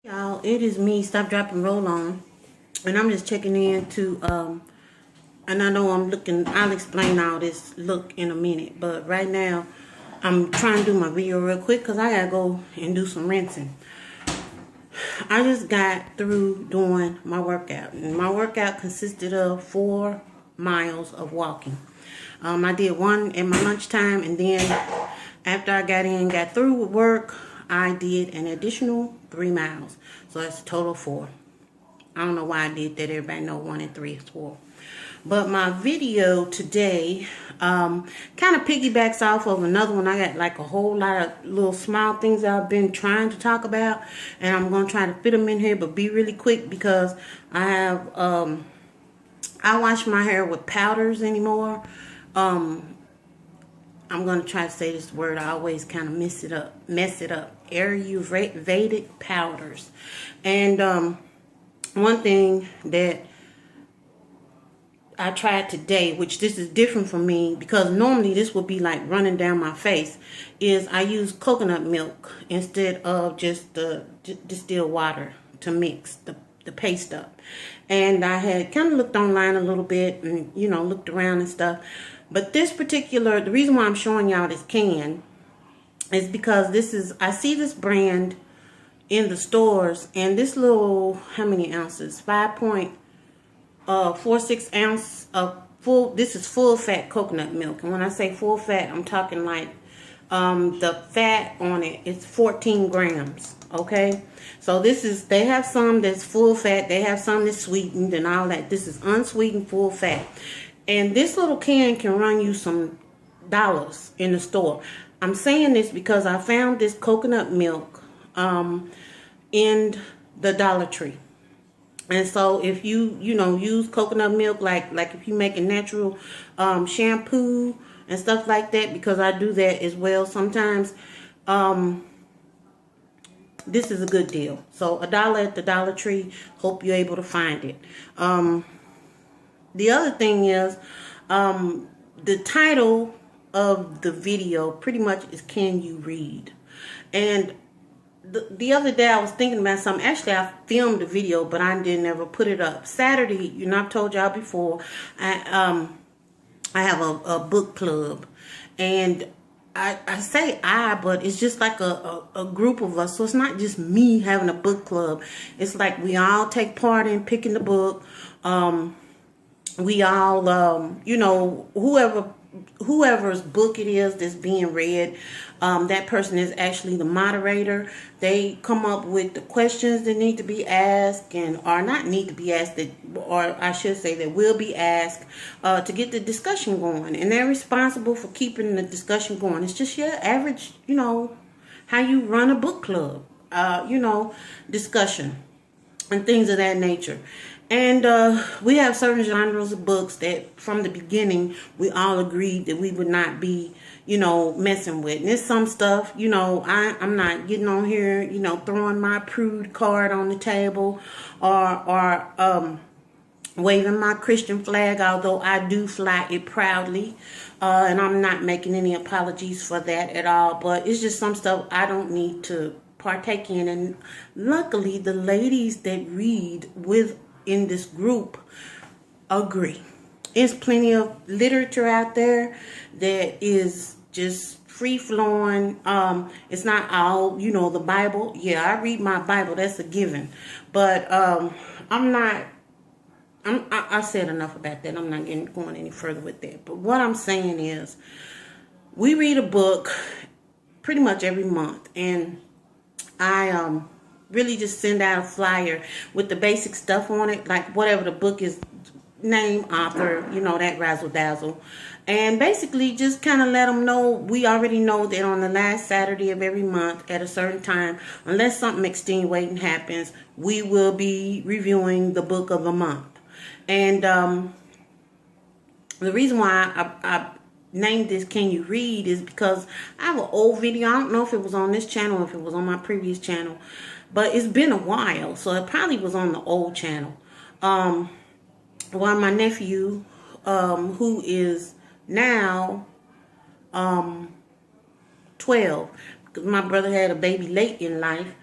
Y'all, it is me, Stop, Drop, and Roll On, and I'm just checking in to, and I know I'll explain all this look in a minute, but right now, I'm trying to do my video real quick because I gotta go and do some rinsing. I just got through doing my workout, and my workout consisted of 4 miles of walking. I did one at my lunchtime, and then after I got through with work, I did an additional 3 miles. So that's a total of 4. I don't know why I did that. Everybody know 1 and 3 is 4. But my video today kind of piggybacks off of another one. I got like a whole lot of little small things that I've been trying to talk about. And I'm going to try to fit them in here, but be really quick because I have, I wash my hair with powders anymore. I'm going to try to say this word. I always kind of mess it up. Ayurvedic powders. And one thing that I tried today, which this is different from me because normally this would be like running down my face, is I use coconut milk instead of just the distilled water to mix the paste up. And I had kind of looked online a little bit and, looked around and stuff. But the reason why I'm showing y'all this can is because I see this brand in the stores, and this little, how many ounces? 5.46 ounce of this is full fat coconut milk. And when I say full fat, I'm talking like the fat on it is 14 grams. Okay, so they have some that's full fat, they have some that's sweetened and all that. This is unsweetened full fat. And this little can run you some dollars in the store. I'm saying this because I found this coconut milk in the Dollar Tree. And so if you use coconut milk, like if you make a natural shampoo and stuff like that, because I do that as well sometimes, this is a good deal. So $1 at the Dollar Tree. Hope you're able to find it. The other thing is, the title of the video pretty much is Can You Read? And the other day I was thinking about something. Actually, I filmed a video, but I didn't ever put it up. Saturday, I've told y'all before, I have a book club. And I say but it's just like a group of us. So it's not just me having a book club. It's like we all take part in picking the book. We all, whoever's book it is that's being read, that person is actually the moderator. They come up with the questions that need to be asked or not need to be asked, or I should say that will be asked to get the discussion going. And they're responsible for keeping the discussion going. It's just your average, how you run a book club, discussion and things of that nature. And we have certain genres of books that from the beginning we all agreed that we would not be, messing with. And there's some stuff, I'm not getting on here, throwing my prude card on the table or waving my Christian flag, although I do fly it proudly. And I'm not making any apologies for that at all. But it's just some stuff I don't need to partake in. And luckily, the ladies that read in this group agree. There's plenty of literature out there that is just free-flowing. It's not all, the Bible. Yeah, I read my Bible. That's a given. But I said enough about that. I'm not going any further with that. But what I'm saying is we read a book pretty much every month. And I really just send out a flyer with the basic stuff on it, like whatever the book is, name, author, that razzle dazzle. And basically just kind of let them know, we already know that on the last Saturday of every month at a certain time, unless something extenuating happens, we will be reviewing the book of the month. And the reason why I named this Can You Read is because I have an old video. I don't know if it was on this channel or if it was on my previous channel, but it's been a while, so it probably was on the old channel. My nephew, who is now 12, because my brother had a baby late in life,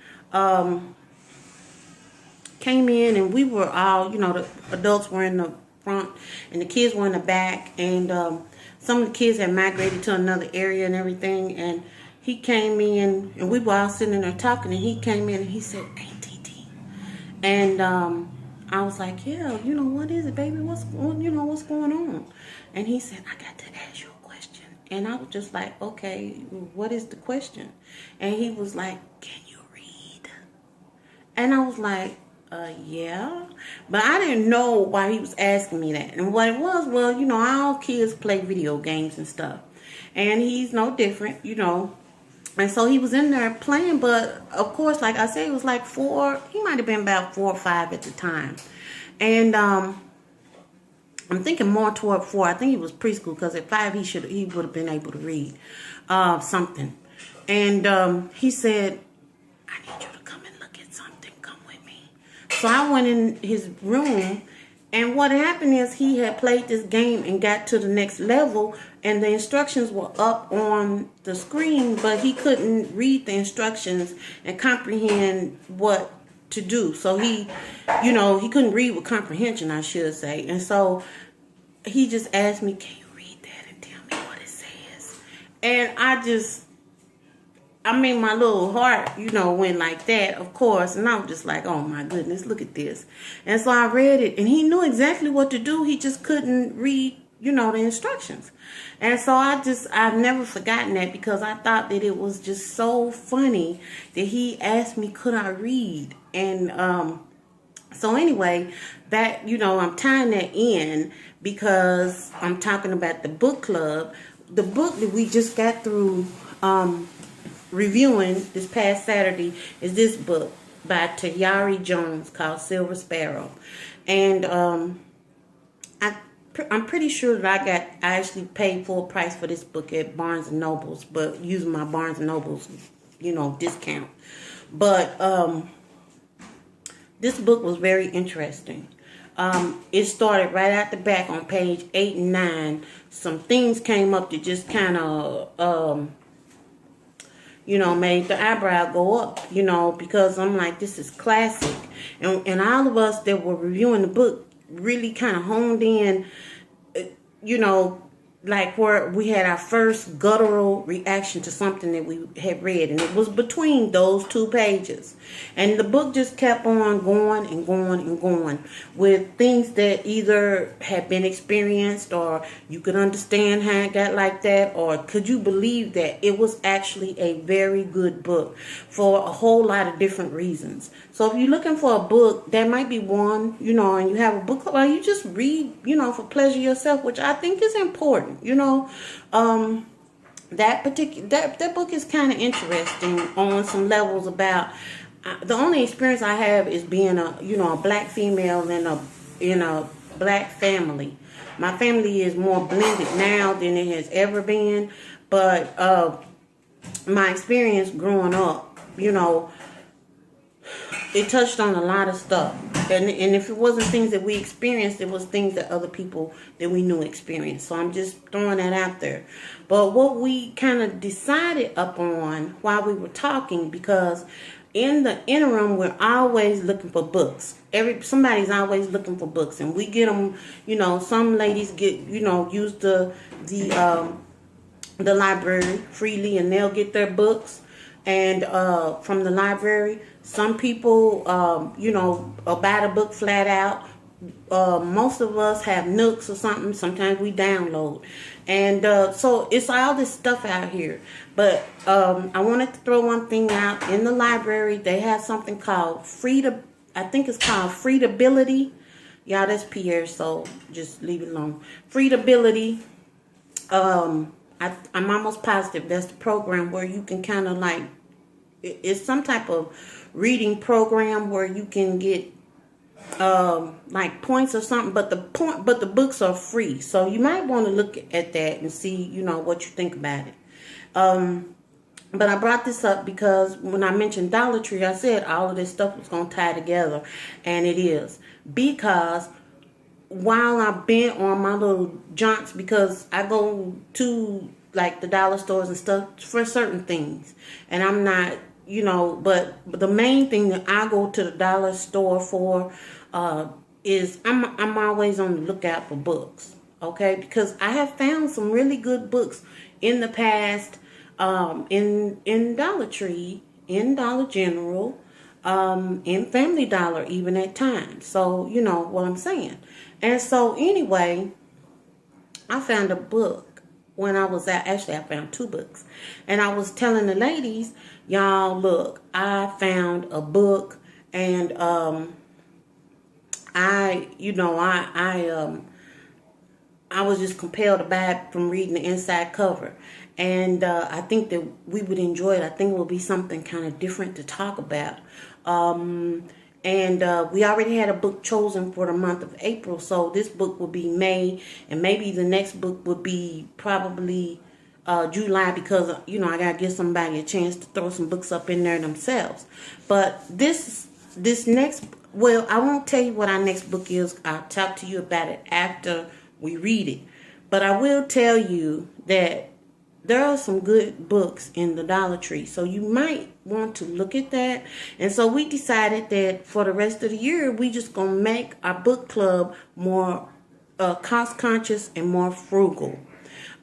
came in, and we were all, the adults were in the front and the kids were in the back, and some of the kids had migrated to another area and everything. And he came in, and we were all sitting in there talking, and he came in and he said, "Hey, TT," and I was like, "Yeah, what is it, baby? What's going on?" And he said, "I got to ask you a question." And I was just like, "Okay, what is the question?" And he was like, "Can you read?" And I was like, yeah. But I didn't know why he was asking me that. And what it was, well, all kids play video games and stuff. And he's no different, And so he was in there playing, but of course, like I said, it was like 4, he might have been about 4 or 5 at the time. And I'm thinking more toward 4. I think he was preschool, because at 5 he would have been able to read something. And he said, "I need you to come and look at something. Come with me." So I went in his room, and what happened is he had played this game and got to the next level, and the instructions were up on the screen, but he couldn't read the instructions and comprehend what to do. So he couldn't read with comprehension, I should say. And so he just asked me, "Can you read that and tell me what it says?" And my little heart, went like that, of course. And I was just like, "Oh my goodness, look at this." And so I read it, and he knew exactly what to do. He just couldn't read, the instructions. And so I've never forgotten that, because I thought that it was just so funny that he asked me, could I read? And, so anyway, that, I'm tying that in because I'm talking about the book club. The book that we just got through, reviewing this past Saturday is this book by Tayari Jones called Silver Sparrow. And I'm pretty sure that I actually paid full price for this book at Barnes & Noble's, but using my Barnes & Noble's, discount. But this book was very interesting. It started right at the back on page 8 and 9. Some things came up that just kind of made the eyebrow go up, because I'm like, this is classic. And all of us that were reviewing the book really kind of honed in, like where we had our first guttural reaction to something that we had read. And it was between those 2 pages. And the book just kept on going and going and going with things that either had been experienced, or you could understand how it got like that, or could you believe that. It was actually a very good book for a whole lot of different reasons. So if you're looking for a book, that might be one, and you have a book club, or you just read, for pleasure yourself, which I think is important. That book is kind of interesting on some levels. About the only experience I have is being a black female in a black family. My family is more blended now than it has ever been, but my experience growing up, it touched on a lot of stuff. And if it wasn't things that we experienced, it was things that other people that we knew experienced. So I'm just throwing that out there. But what we kind of decided upon while we were talking, because in the interim, we're always looking for books. Somebody's always looking for books, and we get them. Some ladies get use the library freely, and they'll get their books and from the library. Some people, buy the book flat out. Most of us have Nooks or something. Sometimes we download. And so it's all this stuff out here. But I wanted to throw one thing out. In the library, they have something called Freedability. Yeah, that's Pierre, so just leave it alone. Freedability. I'm almost positive that's the program where you can kind of like, it's some type of reading program where you can get like points or something, but the books are free. So you might want to look at that and see, what you think about it. But I brought this up because when I mentioned Dollar Tree, I said all of this stuff was going to tie together, and it is. Because while I've been on my little jaunts, because I go to like the dollar stores and stuff for certain things, and I'm not but the main thing that I go to the dollar store for is I'm always on the lookout for books, okay? Because I have found some really good books in the past, in Dollar Tree, in Dollar General, in Family Dollar, even at times. So you know what I'm saying. And so anyway, I found a book when I was at, actually I found two books, and I was telling the ladies, y'all, look, I found a book, and I was just compelled to buy it from reading the inside cover. And I think that we would enjoy it. I think it will be something kind of different to talk about. And we already had a book chosen for the month of April. So this book will be May. And maybe the next book will be probably July, because, I got to give somebody a chance to throw some books up in there themselves. But this next, well, I won't tell you what our next book is. I'll talk to you about it after we read it. But I will tell you that there are some good books in the Dollar Tree, so you might want to look at that. And so we decided that for the rest of the year, we just gonna make our book club more cost conscious and more frugal.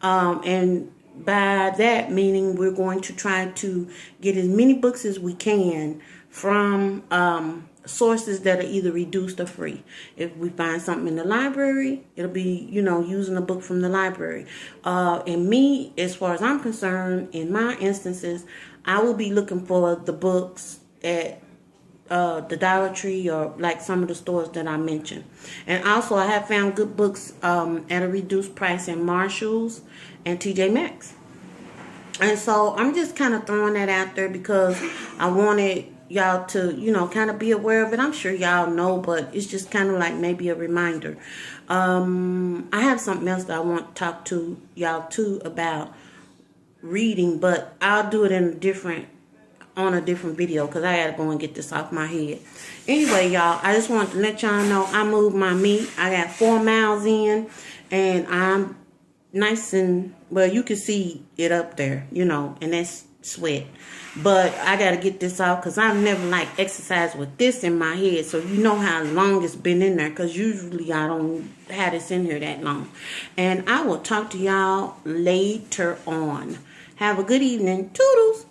And by that meaning, we're going to try to get as many books as we can from sources that are either reduced or free. If we find something in the library, it'll be, using a book from the library. And me, as far as I'm concerned, in my instances, I will be looking for the books at the Dollar Tree, or like some of the stores that I mentioned. And also, I have found good books at a reduced price in Marshall's and TJ Maxx. And so I'm just kind of throwing that out there because I wanted y'all to, kind of be aware of it. I'm sure y'all know, but it's just kind of like maybe a reminder. I have something else that I want to talk to y'all too about reading, but I'll do it on a different video because I gotta go and get this off my head. Anyway, y'all, I just wanted to let y'all know I moved my meat. I got 4 miles in, and I'm nice and, well, you can see it up there, and that's sweat. But I got to get this out because I've never exercised with this in my head. So you know how long it's been in there, because usually I don't have this in here that long. And I will talk to y'all later on. Have a good evening. Toodles.